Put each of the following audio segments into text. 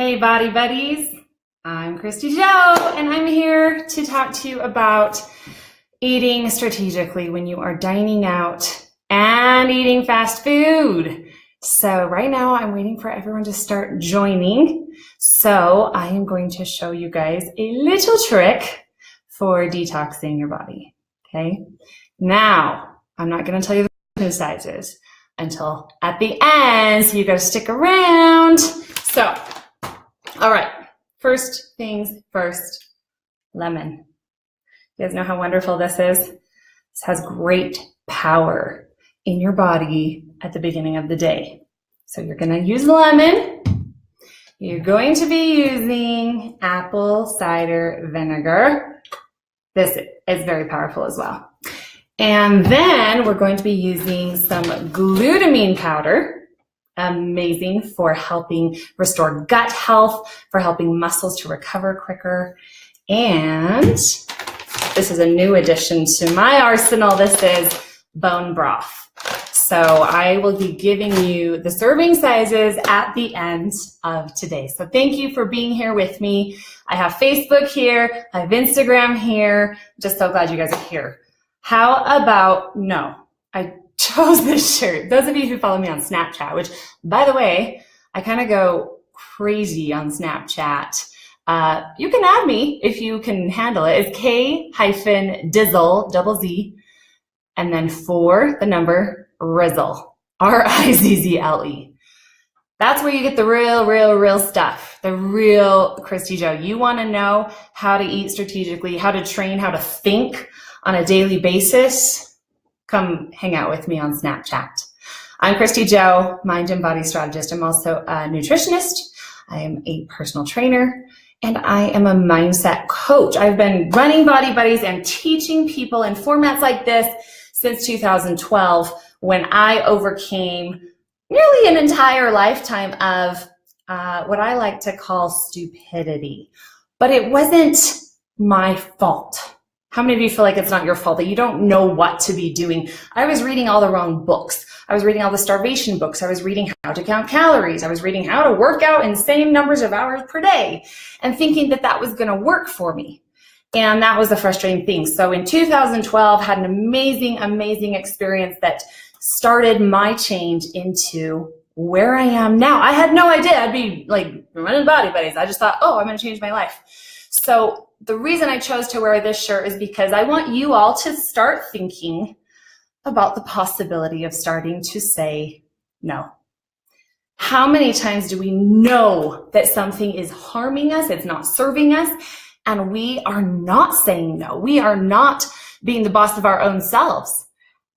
Hey body buddies, I'm Christy Joe and I'm here to talk to you about eating strategically when you are dining out and eating fast food. So right now I'm waiting for everyone to start joining. So I am going to show you guys a little trick for detoxing your body, okay? Now, I'm not gonna tell you the exercises until at the end, so you gotta stick around. So, all right, first things first, lemon. You guys know how wonderful this is? This has great power in your body at the beginning of the day. So you're gonna use lemon. You're going to be using apple cider vinegar. This is very powerful as well. And then we're going to be using some glutamine powder. Amazing for helping restore gut health, for helping muscles to recover quicker. And this is a new addition to my arsenal. This is bone broth. So I will be giving you the serving sizes at the end of today. So thank you for being here with me. I have Facebook here, I have Instagram here. Just so glad you guys are here. How about, I chose this shirt. Those of you who follow me on Snapchat, which by the way, I kind of go crazy on Snapchat. You can add me if you can handle it. It's K-Dizzle, double Z, and then 4, the number, Rizzle, R-I-Z-Z-L-E. That's where you get the real stuff, the real Christy Joe. You want to know how to eat strategically, how to train, how to think on a daily basis. Come hang out with me on Snapchat. I'm Christy Joe, mind and body strategist. I'm also a nutritionist. I am a personal trainer, and I am a mindset coach. I've been running Body Buddies and teaching people in formats like this since 2012, when I overcame nearly an entire lifetime of what I like to call stupidity. But it wasn't my fault. How many of you feel like it's not your fault, that you don't know what to be doing? I was reading all the wrong books. I was reading all the starvation books. I was reading how to count calories. I was reading how to work out insane numbers of hours per day and thinking that that was going to work for me. And that was the frustrating thing. So in 2012, had an amazing experience that started my change into where I am now. I had no idea I'd be like running Body Buddies. I just thought, I'm going to change my life. So the reason I chose to wear this shirt is because I want you all to start thinking about the possibility of starting to say no. How many times do we know that something is harming us, it's not serving us, and we are not saying no? We are not being the boss of our own selves,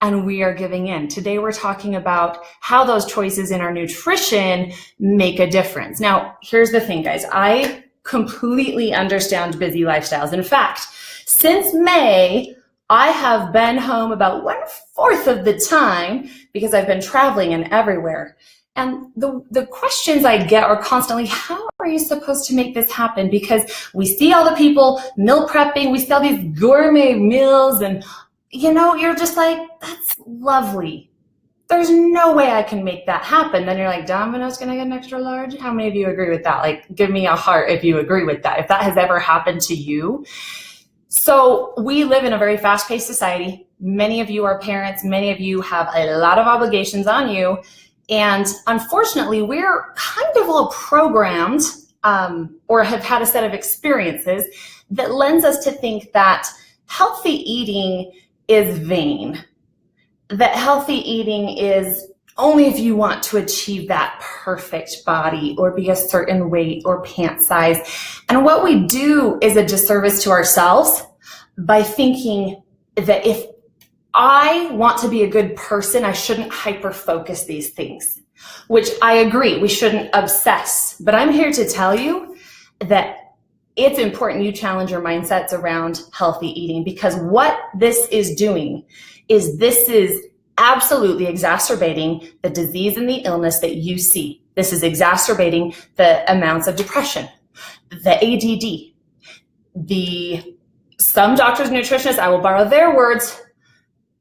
and we are giving in. Today we're talking about how those choices in our nutrition make a difference. Now, here's the thing, guys. I completely understand busy lifestyles. In fact, since May, I have been home about 1/4 of the time because I've been traveling and everywhere. And the questions I get are constantly, how are you supposed to make this happen? Because we see all the people meal prepping, we see all these gourmet meals, and you're just like, that's lovely. There's no way I can make that happen. Then you're like, Domino's gonna get an extra large? How many of you agree with that? Like, give me a heart if you agree with that, if that has ever happened to you. So we live in a very fast-paced society. Many of you are parents. Many of you have a lot of obligations on you. And unfortunately, we're kind of all programmed or have had a set of experiences that lends us to think that healthy eating is vain. That healthy eating is only if you want to achieve that perfect body or be a certain weight or pant size. And what we do is a disservice to ourselves by thinking that if I want to be a good person, I shouldn't hyper-focus these things, which I agree, we shouldn't obsess. But I'm here to tell you that it's important you challenge your mindsets around healthy eating, because what this is doing is this is absolutely exacerbating the disease and the illness that you see. This is exacerbating the amounts of depression, the ADD, some doctors and nutritionists, I will borrow their words,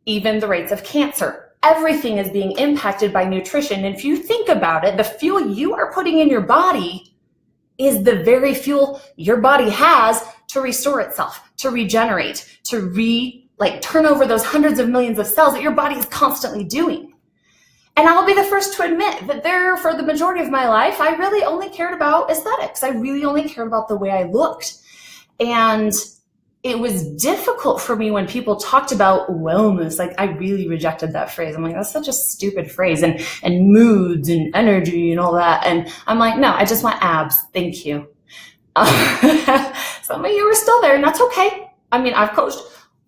even the rates of cancer. Everything is being impacted by nutrition. And if you think about it, the fuel you are putting in your body is the very fuel your body has to restore itself, to regenerate, to turn over those hundreds of millions of cells that your body is constantly doing. And I'll be the first to admit that for the majority of my life, I really only cared about aesthetics. I really only cared about the way I looked. And it was difficult for me when people talked about wellness. Like, I really rejected that phrase. I'm like, that's such a stupid phrase, and moods and energy and all that. And I'm like, no, I just want abs. Thank you. Some of you are still there, and that's okay. I mean, I've coached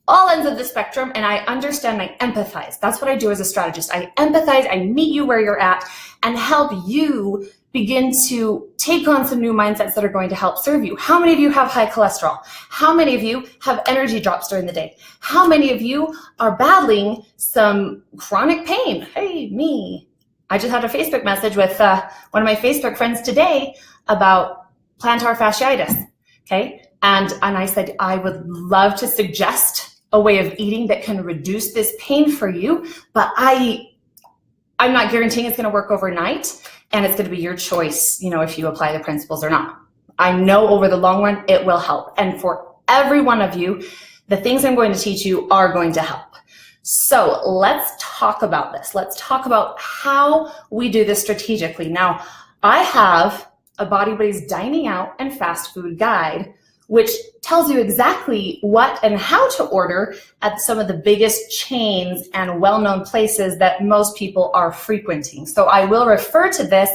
all ends of the spectrum, and I understand, I empathize. That's what I do as a strategist. I empathize, I meet you where you're at, and help you begin to take on some new mindsets that are going to help serve you. How many of you have high cholesterol? How many of you have energy drops during the day? How many of you are battling some chronic pain? Hey, me. I just had a Facebook message with one of my Facebook friends today about plantar fasciitis, okay? And I said, I would love to suggest a way of eating that can reduce this pain for you, but I'm not guaranteeing it's gonna work overnight. And it's going to be your choice, if you apply the principles or not. I know over the long run, it will help. And for every one of you, the things I'm going to teach you are going to help. So let's talk about this. Let's talk about how we do this strategically. Now, I have a Body Buddies Dining Out and Fast Food Guide, which tells you exactly what and how to order at some of the biggest chains and well-known places that most people are frequenting. So I will refer to this,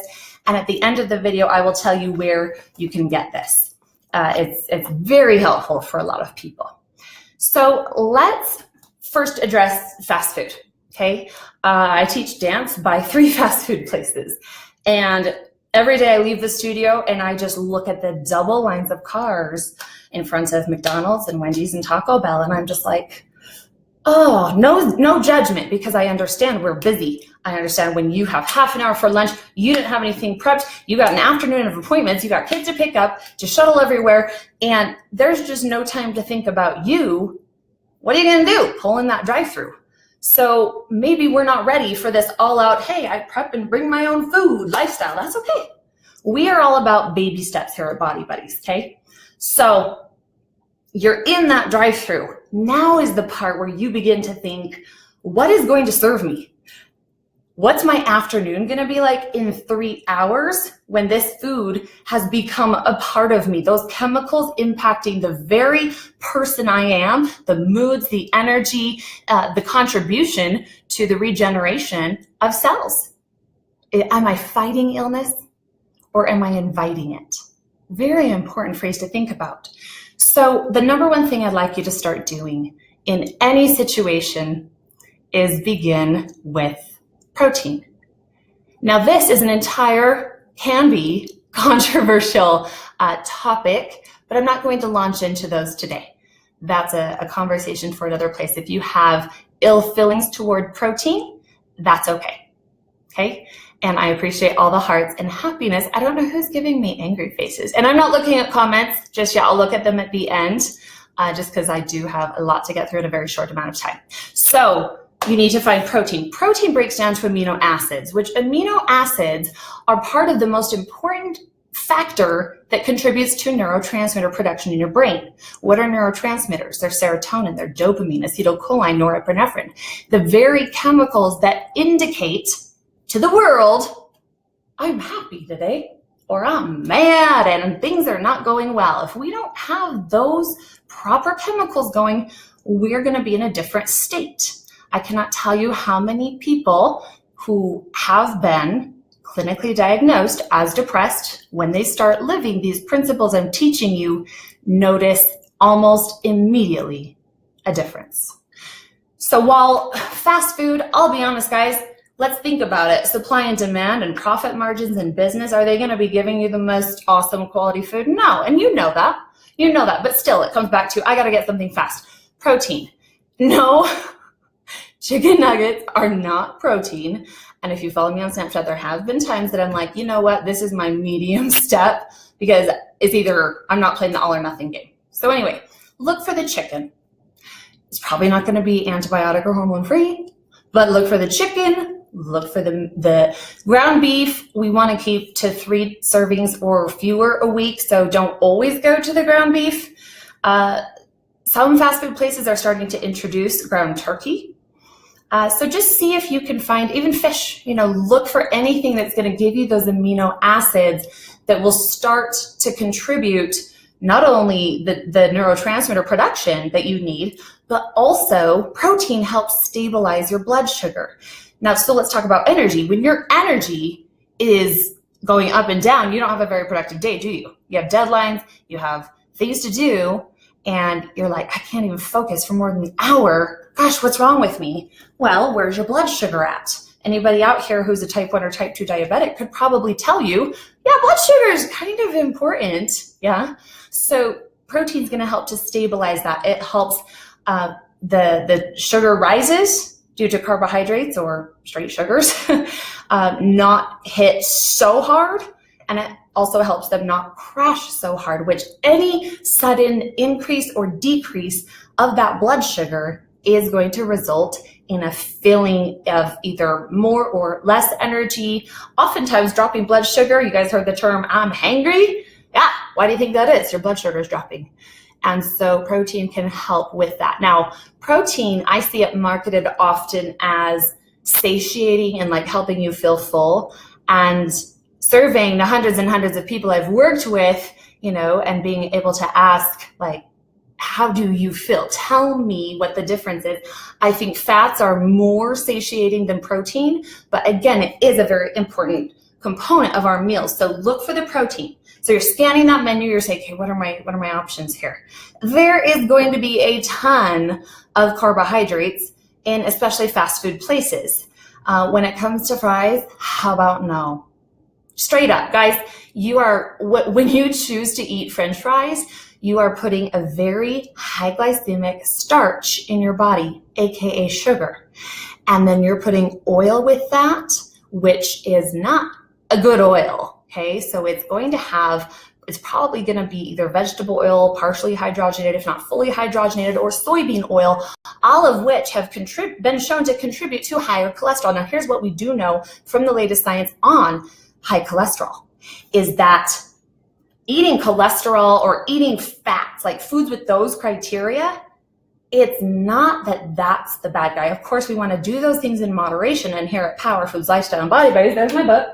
and at the end of the video, I will tell you where you can get this. It's very helpful for a lot of people. So let's first address fast food, okay? I teach dance by 3 fast food places, and every day I leave the studio and I just look at the double lines of cars in front of McDonald's and Wendy's and Taco Bell, and I'm just like, oh, no judgment, because I understand we're busy. I understand when you have half an hour for lunch, you didn't have anything prepped, you got an afternoon of appointments, you got kids to pick up, to shuttle everywhere, and there's just no time to think about you. What are you gonna do? Pull in that drive-through. So maybe we're not ready for this all-out, hey, I prep and bring my own food lifestyle. That's okay. We are all about baby steps here at Body Buddies, okay? So you're in that drive-through. Now is the part where you begin to think, what is going to serve me? What's my afternoon going to be like in 3 hours when this food has become a part of me? Those chemicals impacting the very person I am, the moods, the energy, the contribution to the regeneration of cells. Am I fighting illness or am I inviting it? Very important phrase to think about. So the number one thing I'd like you to start doing in any situation is begin with protein. Now, this is can be controversial topic, but I'm not going to launch into those today. That's a conversation for another place. If you have ill feelings toward protein, that's okay. Okay? And I appreciate all the hearts and happiness. I don't know who's giving me angry faces. And I'm not looking at comments just yet. I'll look at them at the end, just because I do have a lot to get through in a very short amount of time. So you need to find protein. Protein breaks down to amino acids, which amino acids are part of the most important factor that contributes to neurotransmitter production in your brain. What are neurotransmitters? They're serotonin, they're dopamine, acetylcholine, norepinephrine, the very chemicals that indicate to the world, I'm happy today, or I'm mad and things are not going well. If we don't have those proper chemicals going, we're going to be in a different state. I cannot tell you how many people who have been clinically diagnosed as depressed, when they start living these principles I'm teaching you, notice almost immediately a difference. So while fast food, I'll be honest, guys, let's think about it. Supply and demand and profit margins in business, are they going to be giving you the most awesome quality food? No, and you know that. You know that, but still it comes back to, I got to get something fast. Protein. No. Chicken nuggets are not protein. And if you follow me on Snapchat, there have been times that I'm like, you know what, this is my medium step, because it's either I'm not playing the all or nothing game. So anyway, look for the chicken. It's probably not going to be antibiotic or hormone free, but look for the chicken Look for the ground beef. We want to keep to 3 servings or fewer a week, so don't always go to the ground beef. Some fast food places are starting to introduce ground turkey. So just see if you can find even fish, look for anything that's going to give you those amino acids that will start to contribute not only the neurotransmitter production that you need, but also protein helps stabilize your blood sugar. Now, so let's talk about energy. When your energy is going up and down, you don't have a very productive day, do you? You have deadlines, you have things to do, and you're like, I can't even focus for more than an hour. Gosh, what's wrong with me? Well, where's your blood sugar at? Anybody out here who's a type 1 or type 2 diabetic could probably tell you, yeah, blood sugar is kind of important. Yeah. So protein's going to help to stabilize that. It helps the sugar rises due to carbohydrates or straight sugars not hit so hard. And it also helps them not crash so hard, which any sudden increase or decrease of that blood sugar is going to result in a feeling of either more or less energy. Oftentimes dropping blood sugar, you guys heard the term, I'm hangry. Yeah, why do you think that is? Your blood sugar is dropping. And so protein can help with that. Now, protein, I see it marketed often as satiating and like helping you feel full. And surveying the hundreds and hundreds of people I've worked with, and being able to ask, like, how do you feel? Tell me what the difference is. I think fats are more satiating than protein, but again, it is a very important component of our meals. So look for the protein. So you're scanning that menu, you're saying, okay, what are my options here? There is going to be a ton of carbohydrates in especially fast food places. When it comes to fries, how about no? Straight up, guys, when you choose to eat French fries, you are putting a very high glycemic starch in your body, aka sugar. And then you're putting oil with that, which is not a good oil, okay? So it's probably going to be either vegetable oil, partially hydrogenated, if not fully hydrogenated, or soybean oil, all of which have been shown to contribute to higher cholesterol. Now, here's what we do know from the latest science on high cholesterol, is that eating cholesterol or eating fats, like foods with those criteria, it's not that that's the bad guy. Of course, we want to do those things in moderation. And here at Power Foods Lifestyle and Body Buddies, there's my book.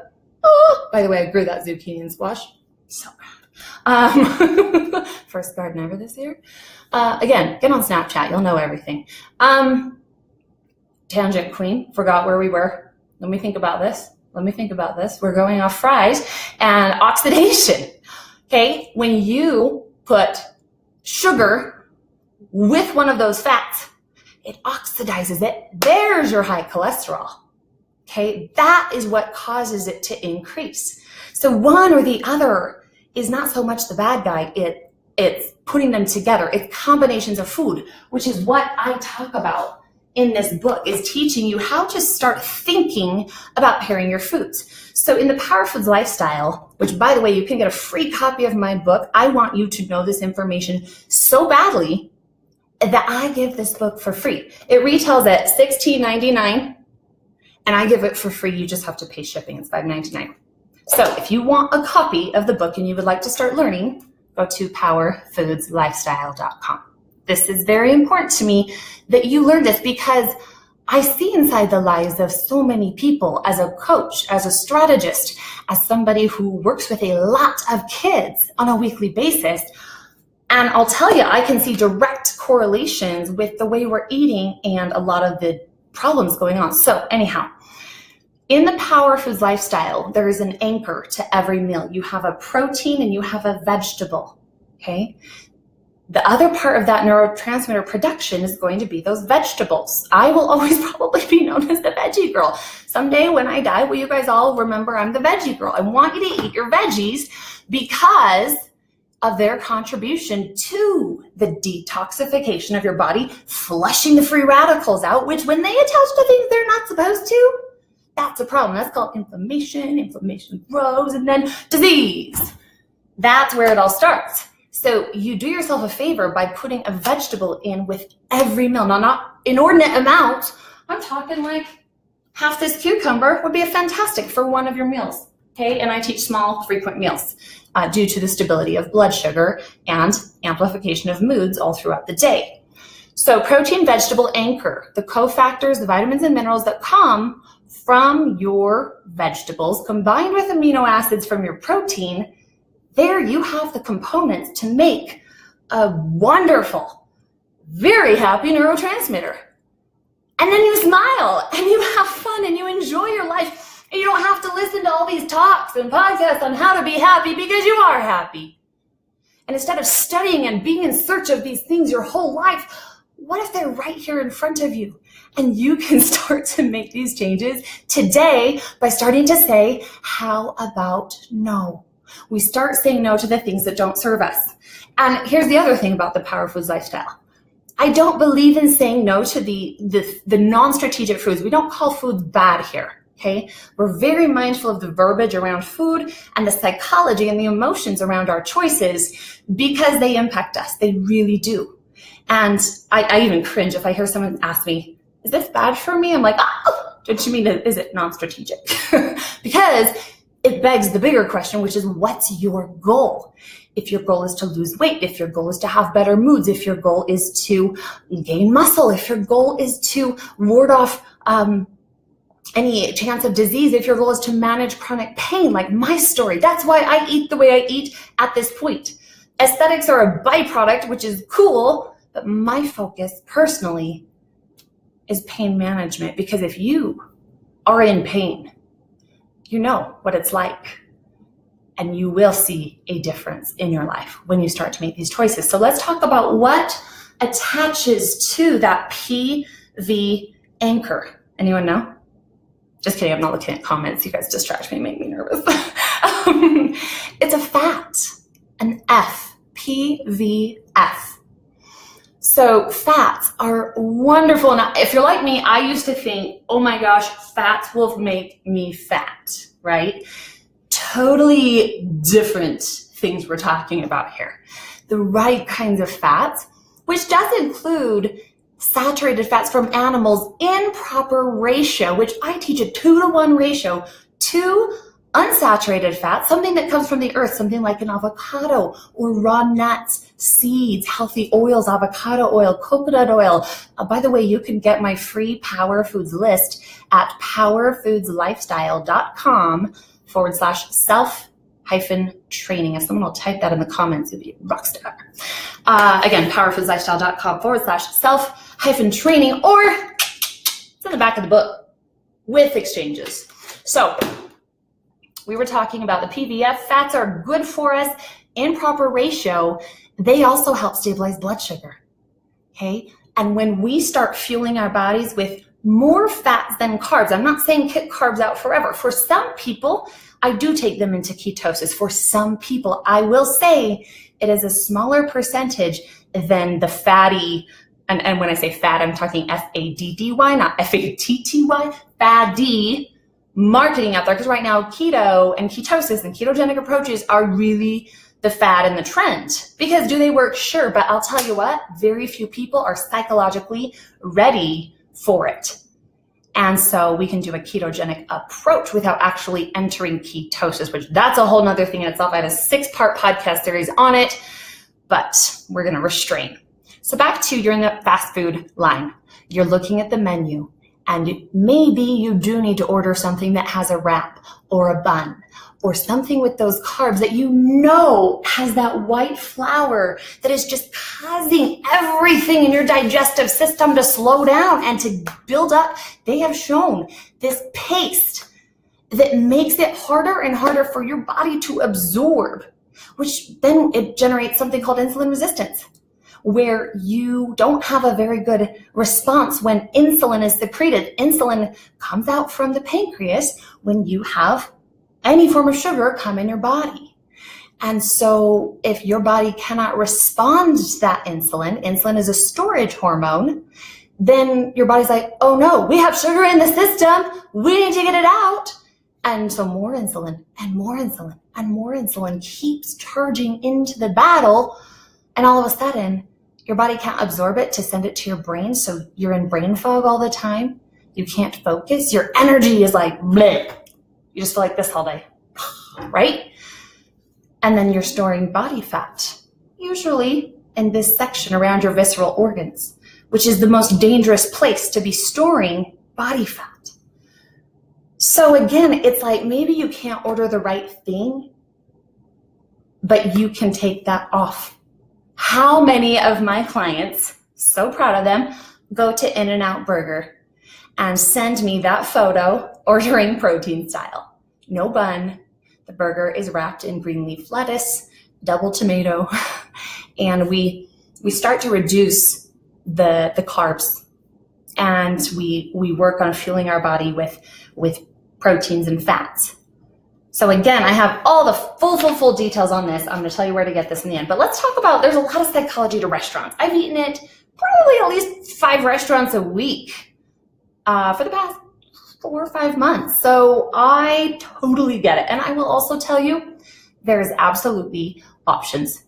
Oh, by the way, I grew that zucchini and squash. So bad. First garden ever this year. Again, get on Snapchat. You'll know everything. Tangent queen. Forgot where we were. Let me think about this. We're going off fries and oxidation. Okay, when you put sugar with one of those fats, it oxidizes it. There's your high cholesterol. Okay, that is what causes it to increase. So one or the other is not so much the bad guy. It's putting them together. It's combinations of food, which is what I talk about in this book, is teaching you how to start thinking about pairing your foods. So in the Power Foods Lifestyle, which by the way, you can get a free copy of my book. I want you to know this information so badly that I give this book for free. It retails at $16.99 and I give it for free. You just have to pay shipping. It's $5.99. So if you want a copy of the book and you would like to start learning, go to powerfoodslifestyle.com. This is very important to me that you learn this, because I see inside the lives of so many people as a coach, as a strategist, as somebody who works with a lot of kids on a weekly basis. And I'll tell you, I can see direct correlations with the way we're eating and a lot of the problems going on. So anyhow, in the Power Foods Lifestyle, there is an anchor to every meal. You have a protein and you have a vegetable, okay? The other part of that neurotransmitter production is going to be those vegetables. I will always probably be known as the veggie girl. Someday when I die, will you guys all remember I'm the veggie girl? I want you to eat your veggies because of their contribution to the detoxification of your body, flushing the free radicals out, which when they attach to things they're not supposed to, that's a problem. That's called inflammation. Inflammation grows and then disease. That's where it all starts. So you do yourself a favor by putting a vegetable in with every meal. Now, not inordinate amounts. I'm talking like half this cucumber would be fantastic for one of your meals. Okay, and I teach small, frequent meals due to the stability of blood sugar and amplification of moods all throughout the day. So protein, vegetable, anchor, the cofactors, the vitamins and minerals that come from your vegetables combined with amino acids from your protein, there you have the components to make a wonderful, very happy neurotransmitter. And then you smile and you have fun and you enjoy your life and you don't have to listen to all these talks and podcasts on how to be happy because you are happy. And instead of studying and being in search of these things your whole life, what if they're right here in front of you? And you can start to make these changes today by starting to say, how about no? We start saying no to the things that don't serve us. And here's the other thing about the Power Foods lifestyle. I don't believe in saying no to the non-strategic foods. We don't call foods bad here, okay? We're very mindful of the verbiage around food and the psychology and the emotions around our choices because they impact us. They really do. And I even cringe if I hear someone ask me, is this bad for me? I'm like, oh, don't you mean, is it non-strategic? Because it begs the bigger question, which is what's your goal? If your goal is to lose weight, if your goal is to have better moods, if your goal is to gain muscle, if your goal is to ward off any chance of disease, if your goal is to manage chronic pain, like my story, that's why I eat the way I eat at this point. Aesthetics are a byproduct, which is cool, but my focus personally is pain management, because if you are in pain, you know what it's like. And you will see a difference in your life when you start to make these choices. So let's talk about what attaches to that PV anchor. Anyone know? Just kidding, I'm not looking at comments. You guys distract me and make me nervous. It's a fat, an F, PVF. So fats are wonderful. Now, if you're like me, I used to think, oh my gosh, fats will make me fat, right? Totally different things we're talking about here. The right kinds of fats, which does include saturated fats from animals in proper ratio, which I teach a 2-to-1 ratio to unsaturated fat, something that comes from the earth, something like an avocado or raw nuts, seeds, healthy oils, avocado oil, coconut oil. By the way, you can get my free Power Foods list at powerfoodslifestyle.com/self-training. If someone will type that in the comments, it'd be a rock star. Again, powerfoodslifestyle.com/self-training, or it's in the back of the book with exchanges. So we were talking about the PVF. Fats are good for us in proper ratio. They also help stabilize blood sugar, okay? And when we start fueling our bodies with more fats than carbs, I'm not saying kick carbs out forever. For some people, I do take them into ketosis. For some people, I will say it is a smaller percentage than the fatty, and when I say fat, I'm talking FADDY, not FATTY, fatty marketing out there. Because right now, keto and ketosis and ketogenic approaches are really the fad and the trend. Because do they work? Sure. But I'll tell you what, very few people are psychologically ready for it. And so we can do a ketogenic approach without actually entering ketosis, which that's a whole nother thing in itself. I have a 6-part podcast series on it, but we're going to restrain. So back to, you're in the fast food line. You're looking at the menu, and maybe you do need to order something that has a wrap or a bun or something with those carbs that you know has that white flour that is just causing everything in your digestive system to slow down and to build up. They have shown this paste that makes it harder and harder for your body to absorb, which then it generates something called insulin resistance, where you don't have a very good response when insulin is secreted. Insulin comes out from the pancreas when you have any form of sugar come in your body. And so if your body cannot respond to that insulin is a storage hormone, then your body's like, oh no, we have sugar in the system, we need to get it out. And so more insulin and more insulin and more insulin keeps charging into the battle. And all of a sudden, your body can't absorb it to send it to your brain. So you're in brain fog all the time. You can't focus. Your energy is like bleh. You just feel like this all day, right? And then you're storing body fat, usually in this section around your visceral organs, which is the most dangerous place to be storing body fat. So again, it's like maybe you can't order the right thing, but you can take that off. How many of my clients, so proud of them, go to In-N-Out Burger and send me that photo ordering protein style? No bun. The burger is wrapped in green leaf lettuce, double tomato, and we start to reduce the carbs, and we work on fueling our body with proteins and fats. So again, I have all the full details on this. I'm going to tell you where to get this in the end. But let's talk about, there's a lot of psychology to restaurants. I've eaten it probably at least 5 restaurants a week for the past 4 or 5 months. So I totally get it. And I will also tell you, there's absolutely options.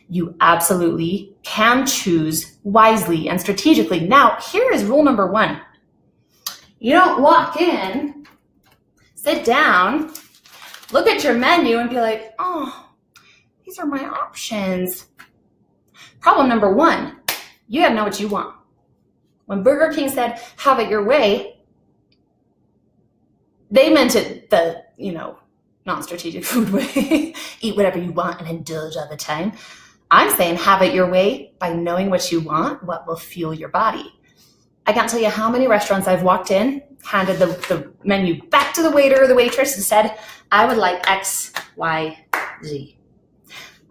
You absolutely can choose wisely and strategically. Now, here is rule number 1. You don't walk in, sit down, look at your menu and be like, oh, these are my options. Problem number 1, you gotta know what you want. When Burger King said, have it your way, they meant it the, non-strategic food way. Eat whatever you want and indulge all the time. I'm saying have it your way by knowing what you want, what will fuel your body. I can't tell you how many restaurants I've walked in, handed the menu back to the waiter or the waitress and said, I would like X, Y, Z.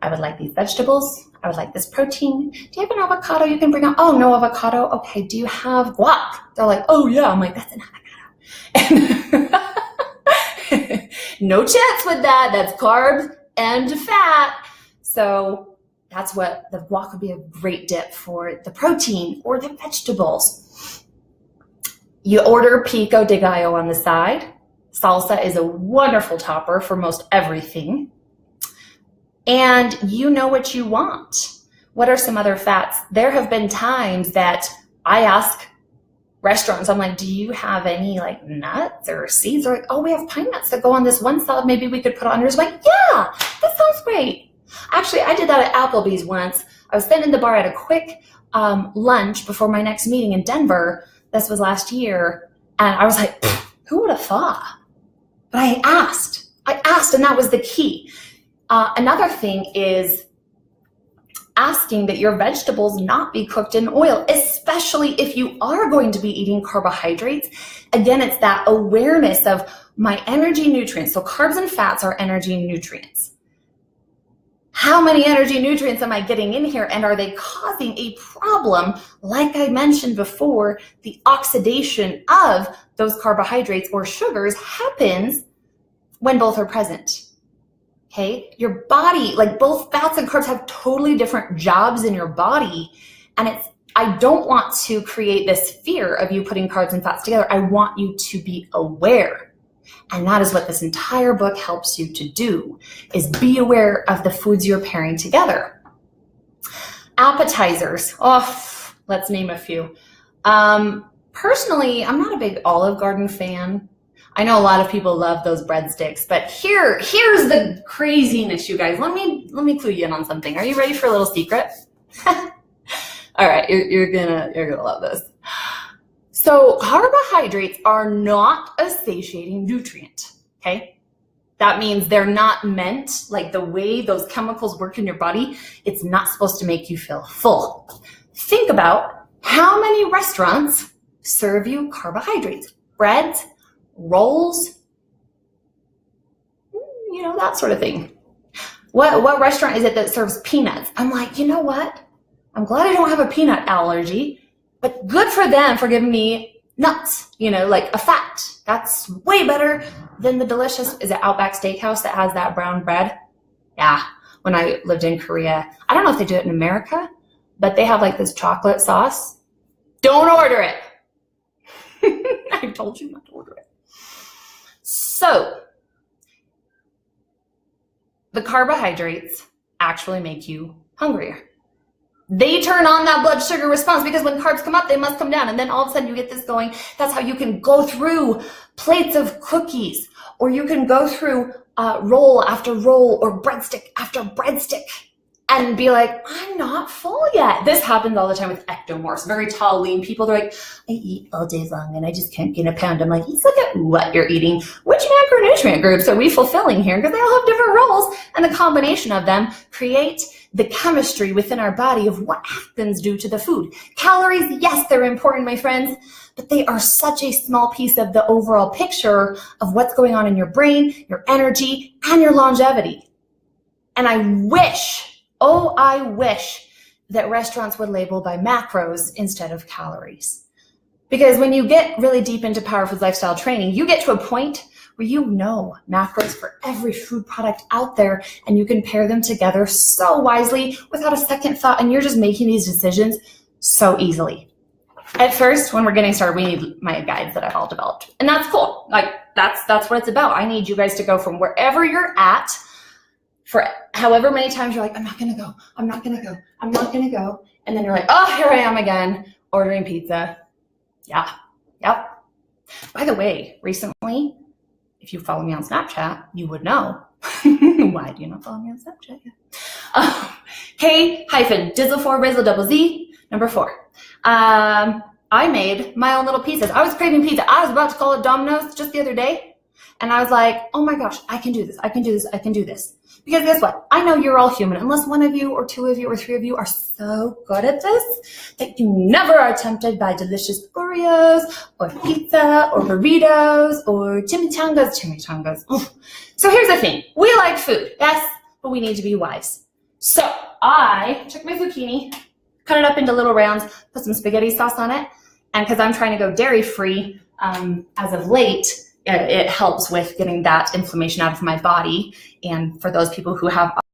I would like these vegetables. I would like this protein. Do you have an avocado you can bring out? Oh, no avocado. Okay, do you have guac? They're like, oh yeah. I'm like, that's an avocado. And no chance with that. That's carbs and fat. So that's what the guac would be a great dip for, the protein or the vegetables. You order pico de gallo on the side. Salsa is a wonderful topper for most everything. And you know what you want. What are some other fats? There have been times that I ask restaurants, I'm like, do you have any like nuts or seeds? Or like, oh, we have pine nuts that go on this one salad. Maybe we could put on yours. Like, yeah, that sounds great. Actually, I did that at Applebee's once. I was sitting in the bar at a quick lunch before my next meeting in Denver. This was last year. And I was like, who would have thought? But I asked, and that was the key. Another thing is asking that your vegetables not be cooked in oil, especially if you are going to be eating carbohydrates. Again, it's that awareness of my energy nutrients. So carbs and fats are energy nutrients. How many energy nutrients am I getting in here, and are they causing a problem? Like I mentioned before, the oxidation of those carbohydrates or sugars happens when both are present. Okay, your body, like both fats and carbs have totally different jobs in your body. And I don't want to create this fear of you putting carbs and fats together. I want you to be aware. And that is what this entire book helps you to do, is be aware of the foods you're pairing together. Appetizers. Oh, let's name a few. Personally, I'm not a big Olive Garden fan. I know a lot of people love those breadsticks, but here's the craziness, you guys. Let me clue you in on something. Are you ready for a little secret? All right, you're gonna love this. So carbohydrates are not a satiating nutrient. Okay, that means they're not meant, like the way those chemicals work in your body. It's not supposed to make you feel full. Think about how many restaurants serve you carbohydrates, breads, rolls, that sort of thing. What restaurant is it that serves peanuts? I'm like, you know what? I'm glad I don't have a peanut allergy, but good for them for giving me nuts, like a fat. That's way better than the delicious, is it Outback Steakhouse that has that brown bread? Yeah, when I lived in Korea. I don't know if they do it in America, but they have like this chocolate sauce. Don't order it. I told you not to order it. So, the carbohydrates actually make you hungrier. they turn on that blood sugar response, because when carbs come up, they must come down. And then all of a sudden you get this going. That's how you can go through plates of cookies, or you can go through roll after roll or breadstick after breadstick and be like, I'm not full yet. This happens all the time with ectomorphs, very tall, lean people. They're like, I eat all day long and I just can't gain a pound. I'm like, let's look at what you're eating. Which macronutrient groups are we fulfilling here? Because they all have different roles, and the combination of them create the chemistry within our body of what happens due to the food. Calories, yes, they're important, my friends, but they are such a small piece of the overall picture of what's going on in your brain, your energy, and your longevity. And I wish that restaurants would label by macros instead of calories. Because when you get really deep into Power Foods lifestyle training, you get to a point where you know macros for every food product out there, and you can pair them together so wisely without a second thought, and you're just making these decisions so easily. At first, when we're getting started, we need my guides that I've all developed. And that's cool. Like, that's what it's about. I need you guys to go from wherever you're at for however many times you're like, I'm not going to go. I'm not going to go. I'm not going to go. And then you're like, oh, here I am again, ordering pizza. Yeah. Yep. By the way, recently, if you follow me on Snapchat, you would know. Why do you not follow me on Snapchat yet? K-Dizzle4Rizzle number 4. I made my own little pizzas. I was craving pizza. I was about to call it Domino's just the other day. And I was like, oh my gosh, I can do this. I can do this. I can do this. Because guess what? I know you're all human. Unless one of you or two of you or three of you are so good at this that you never are tempted by delicious Oreos or pizza or burritos or chimichangas. Oof. So here's the thing. We like food, yes, but we need to be wise. So I took my zucchini, cut it up into little rounds, put some spaghetti sauce on it. And because I'm trying to go dairy-free as of late, it helps with getting that inflammation out of my body. And for those people who have